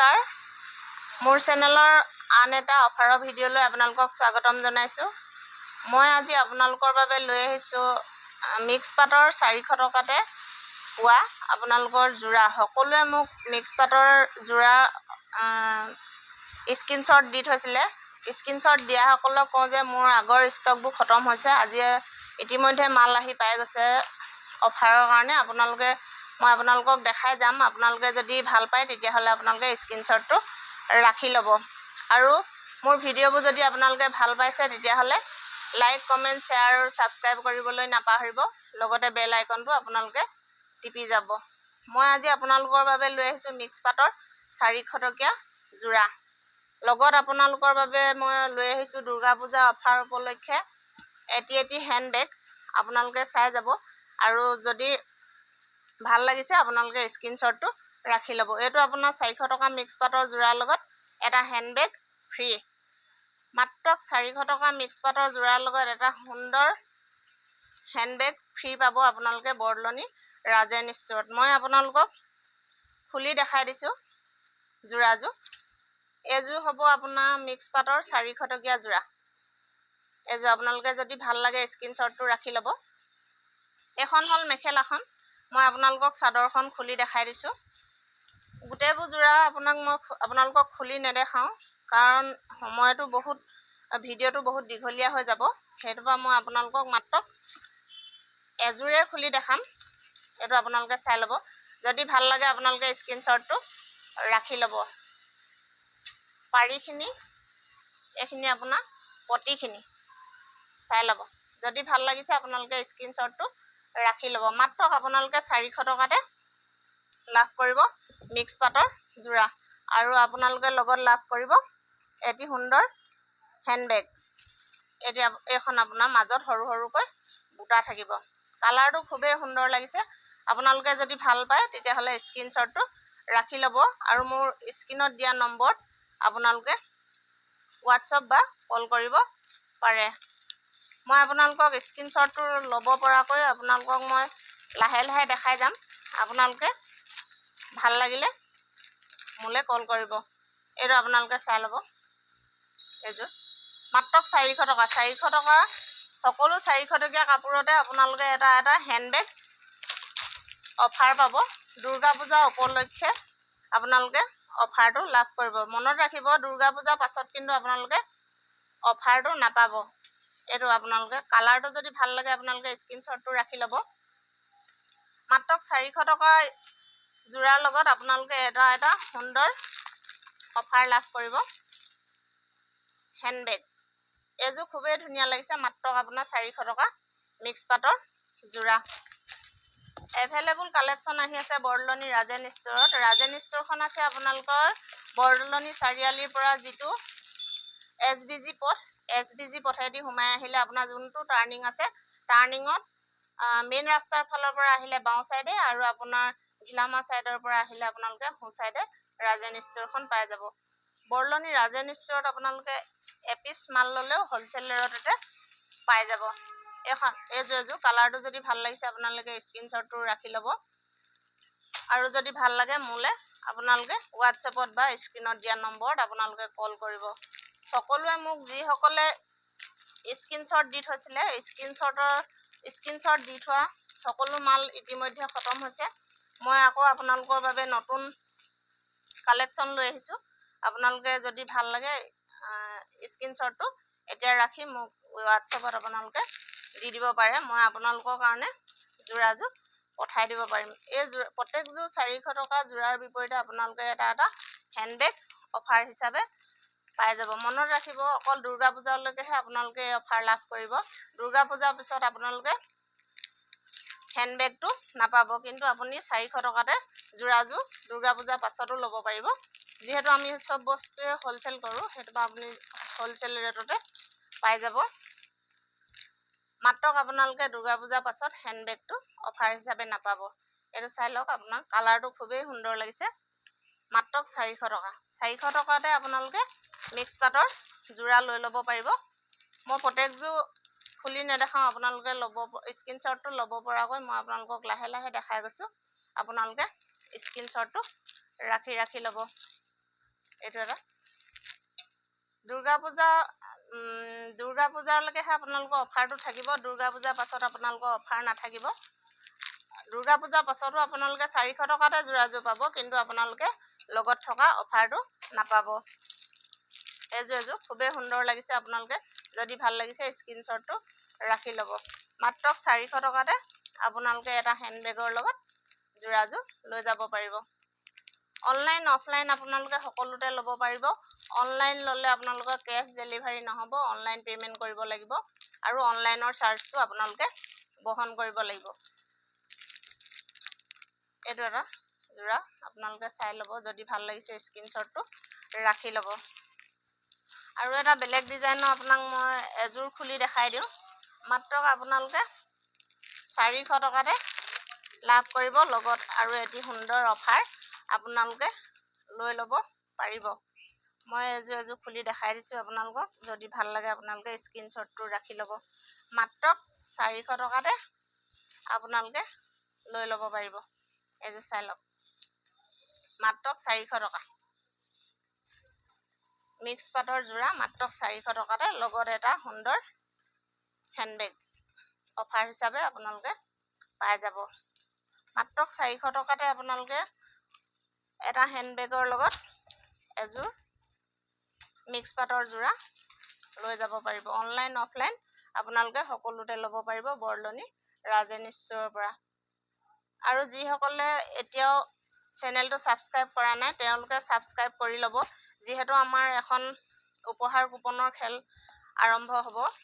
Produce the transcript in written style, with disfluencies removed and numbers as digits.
নমস্কাৰ মোৰ চেনেলৰ আন এটা অফাৰৰ ভিডিঅ'লৈ আপোনালোকক স্বাগতম জনাইছোঁ। মই আজি আপোনালোকৰ বাবে লৈ আহিছোঁ মিক্স পাটৰ 400 টকাতে পোৱা আপোনালোকৰ যোৰা। সকলোৱে মোক মিক্স পাটৰ যোৰা স্ক্ৰীনশ্বট দি থৈছিলে। স্ক্ৰীনশ্বট দিয়াসকলক কওঁ যে মোৰ আগৰ ষ্টকবোৰ খতম হৈছে। আজি ইতিমধ্যে মাল আহি পাই গৈছে অফাৰৰ কাৰণে। মই আপোনালোকক দেখাই যাম। আপোনালোকে যদি ভাল পায় তেতিয়াহ'লে আপোনালোকে স্ক্ৰীনশ্বটটো ৰাখি ল'ব। আৰু মোৰ ভিডিঅ'বোৰ যদি আপোনালোকে ভাল পাইছে তেতিয়াহ'লে লাইক, কমেণ্ট, শ্বেয়াৰ আৰু ছাবস্ক্ৰাইব কৰিবলৈ নাপাহৰিব। লগতে বেল আইকনটো আপোনালোকে টিপি যাব। মই আজি আপোনালোকৰ বাবে লৈ আহিছোঁ মিক্স পাটৰ 400 টকীয়া যোৰা। লগত আপোনালোকৰ বাবে মই লৈ আহিছোঁ দুৰ্গা পূজা অফাৰ উপলক্ষে এটি হেণ্ডবেগ। আপোনালোকে চাই যাব আৰু যদি ভাল লাগিছে আপোনালোকে স্ক্ৰীনশ্বটটো ৰাখি ল'ব। এইটো আপোনাৰ 400 টকা মিক্স পাটৰ যোৰাৰ লগত এটা হেণ্ডবেগ ফ্ৰী। মাত্ৰ 400 টকা মিক্স পাটৰ যোৰাৰ লগত এটা সুন্দৰ হেণ্ডবেগ ফ্ৰী পাব আপোনালোকে বৰদলনি ৰাজেন ষ্ট'ৰত। মই আপোনালোকক খুলি দেখাই দিছোঁ যোৰাযোৰ। এইযোৰ হ'ব আপোনাৰ মিক্স পাটৰ 400 টকীয়া যোৰা। এইযোৰ আপোনালোকে যদি ভাল লাগে স্ক্ৰীনশ্বটটো ৰাখি ল'ব। এখন হ'ল মেখেলাখন। মই আপোনালোকক চাদৰখন খুলি দেখাই দিছোঁ। গোটেইবোৰ যোৰা আপোনালোকক খুলি নেদেখাওঁ, কাৰণ ভিডিঅ'টো বহুত দীঘলীয়া হৈ যাব। সেইটোৰ পৰা মই আপোনালোকক মাত্ৰ এযোৰে খুলি দেখাম। এইটো আপোনালোকে চাই ল'ব। যদি ভাল লাগে আপোনালোকে স্ক্ৰীনশ্বটটো ৰাখি ল'ব। পাৰিখিনি এইখিনি আপোনাৰ পটিখিনি চাই ল'ব। যদি ভাল লাগিছে আপোনালোকে স্ক্ৰীনশ্বটটো ৰাখি ল'ব। মাত্ৰ আপোনালোকে 400 টকাতে লাভ কৰিব মিক্স পাটৰ যোৰা। আৰু আপোনালোকে লগত লাভ কৰিব এটি সুন্দৰ হেণ্ডবেগ। এইখন আপোনাৰ মাজত সৰু সৰুকৈ বুটা থাকিব। কালাৰটো খুবেই সুন্দৰ লাগিছে। আপোনালোকে যদি ভাল পায় তেতিয়াহ'লে স্ক্ৰীনশ্বটটো ৰাখি ল'ব। আৰু মোৰ স্ক্ৰীনত দিয়া নম্বৰত আপোনালোকে হোৱাটছআপ বা কল কৰিব পাৰে। মই আপোনালোকক স্ক্ৰীনশ্বটটো ল'ব পৰাকৈ আপোনালোকক মই লাহে লাহে দেখাই যাম। আপোনালোকে ভাল লাগিলে মোলৈ কল কৰিব। এইটো আপোনালোকে চাই ল'ব। এইযোৰ মাত্ৰ 400 টকা। 400 টকা সকলো 400 টকীয়া কাপোৰতে আপোনালোকে এটা হেণ্ডবেগ অফাৰ পাব। দুৰ্গা পূজা উপলক্ষে আপোনালোকে অফাৰটো লাভ কৰিব। মনত ৰাখিব, দুৰ্গা পূজাৰ পাছত কিন্তু আপোনালোকে অফাৰটো নাপাব। এইটো আপোনালোকে কালাৰটো যদি ভাল লাগে আপোনালোকে স্ক্ৰীনশ্বটটো ৰাখি ল'ব। মাত্ৰ 400 টকা যোৰাৰ লগত আপোনালোকে এটা সুন্দৰ অফাৰ লাভ কৰিব হেণ্ডবেগ। এইযোৰ খুবেই ধুনীয়া লাগিছে। মাত্ৰ আপোনাৰ 400 টকা মিক্স পাটৰ যোৰা। এভেইলেবল কালেকশ্যন আহি আছে বৰদলনি ৰাজেন ষ্ট'ৰত। ৰাজেন ষ্ট'ৰখন আছে আপোনালোকৰ বৰদলনি চাৰিআলিৰ পৰা যিটো SBG পথেদি সোমাই আহিলে আপোনাৰ যোনটো টাৰ্ণিং আছে, টাৰ্ণিঙত মেইন ৰাস্তাৰ ফালৰ পৰা আহিলে বাওঁ চাইডে আৰু আপোনাৰ ঘিলামা চাইডৰ পৰা আহিলে আপোনালোকে সোঁ চাইডে ৰাজেন ষ্ট'ৰখন পাই যাব। বৰদলনি ৰাজেন ষ্ট'ৰত আপোনালোকে এপিচ মাল ল'লেও হ'লচেল ৰেটতে পাই যাব। এইযোৰ কালাৰটো যদি ভাল লাগিছে আপোনালোকে স্ক্ৰীনশ্বটটো ৰাখি ল'ব। আৰু যদি ভাল লাগে মোলৈ আপোনালোকে হোৱাটছএপত বা স্ক্ৰীনত দিয়া নম্বৰত আপোনালোকে কল কৰিব। সকলোৱে মোক যিসকলে স্ক্ৰীনশ্বট দি থৈছিলে, স্ক্ৰীনশ্বট দি থোৱা সকলো মাল ইতিমধ্যে খতম হৈছে। মই আকৌ আপোনালোকৰ বাবে নতুন কালেকশ্যন লৈ আহিছোঁ। আপোনালোকে যদি ভাল লাগে স্ক্ৰীনশ্বটটো এতিয়া ৰাখি মোক হোৱাটছএপত আপোনালোকে দি দিব পাৰে। মই আপোনালোকৰ কাৰণে যোৰাযোৰ পঠাই দিব পাৰিম। প্ৰত্যেকযোৰ 400 টকা যোৰাৰ বিপৰীতে আপোনালোকে এটা হেণ্ডবেগ অফাৰ হিচাপে পাই যাব। মনত ৰাখিব, অকল দুৰ্গা পূজালৈকেহে আপোনালোকে এই অফাৰ লাভ কৰিব। দুৰ্গা পূজাৰ পিছত আপোনালোকে হেণ্ডবেগটো নাপাব, কিন্তু আপুনি 400 টকাতে যোৰাযোৰ দুৰ্গা পূজাৰ পাছতো ল'ব পাৰিব। যিহেতু আমি চব বস্তুৱে হ'লচেল কৰোঁ, সেইটো আপুনি হ'লচেল ৰেটতে পাই যাব। মাত্ৰ আপোনালোকে দুৰ্গা পূজাৰ পাছত হেণ্ডবেগটো অফাৰ হিচাপে নাপাব। এইটো চাই লওক। আপোনাৰ কালাৰটো খুবেই সুন্দৰ লাগিছে। মাত্ৰ 400 টকা। 400 টকাতে আপোনালোকে মিক্স পাটৰ যোৰা লৈ ল'ব পাৰিব। মই প্ৰত্যেকযোৰ খুলি নেদেখাওঁ, আপোনালোকে স্ক্ৰীনশ্বটটো ল'ব পৰাকৈ মই আপোনালোকক লাহে লাহে দেখাই গৈছোঁ। আপোনালোকে স্ক্ৰীনশ্বটটো ৰাখি ল'ব। এইটো এটা দুৰ্গা পূজালৈকেহে আপোনালোকৰ অফাৰটো থাকিব। দুৰ্গা পূজাৰ পাছত আপোনালোকৰ অফাৰ নাথাকিব। দুৰ্গা পূজাৰ পাছতো আপোনালোকে 400 টকাতে যোৰাযোৰ পাব, কিন্তু আপোনালোকে লগত থকা অফাৰটো নাপাব। এযোৰ খুবেই সুন্দৰ লাগিছে। আপোনালোকে যদি ভাল লাগিছে স্ক্ৰীনশ্বটটো ৰাখি ল'ব। মাত্ৰ 400 টকাতে আপোনালোকে এটা হেণ্ডবেগৰ লগত যোৰাযোৰ লৈ যাব পাৰিব। অনলাইন অফলাইন আপোনালোকে সকলোতে ল'ব পাৰিব। অনলাইন ল'লে আপোনালোকৰ কেছ ডেলিভাৰী নহ'ব, অনলাইন পে'মেণ্ট কৰিব লাগিব আৰু অনলাইনৰ চাৰ্জটো আপোনালোকে বহন কৰিব লাগিব। এইটো এটা যোৰা আপোনালোকে চাই ল'ব, যদি ভাল লাগিছে স্ক্ৰীনশ্বটটো ৰাখি ল'ব। আৰু এটা বেলেগ ডিজাইনৰ আপোনাক মই এযোৰ খুলি দেখাই দিওঁ। মাত্ৰ আপোনালোকে 400 টকাতে লাভ কৰিব, লগত আৰু এটি সুন্দৰ অফাৰ আপোনালোকে লৈ ল'ব পাৰিব। মই এযোৰ খুলি দেখাই দিছোঁ আপোনালোকক, যদি ভাল লাগে আপোনালোকে স্ক্ৰীনশ্বটটো ৰাখি ল'ব। মাত্ৰ 400 টকাতে আপোনালোকে লৈ ল'ব পাৰিব। এযোৰ চাই লওক, মাত্ৰ 400 টকা। মিক্স পাটৰ যোৰা মাত্ৰ 400 টকাতে, লগত এটা সুন্দৰ হেণ্ডবেগ অফাৰ হিচাপে আপোনালোকে পাই যাব। মাত্ৰ 400 টকাতে আপোনালোকে এটা হেণ্ডবেগৰ লগত এযোৰ মিক্স পাটৰ যোৰা লৈ যাব পাৰিব। অনলাইন অফলাইন আপোনালোকে সকলোতে ল'ব পাৰিব বৰলনি ৰাজেনিছ ষ্ট'ৰৰ পৰা। আৰু যিসকলে এতিয়াও চেনেলটো ছাবস্ক্ৰাইব কৰা নাই তেওঁলোকে ছাবস্ক্ৰাইব কৰি ল'ব, যিহেতু আমাৰ এখন উপহাৰ কুপনৰ খেল আৰম্ভ হ'ব।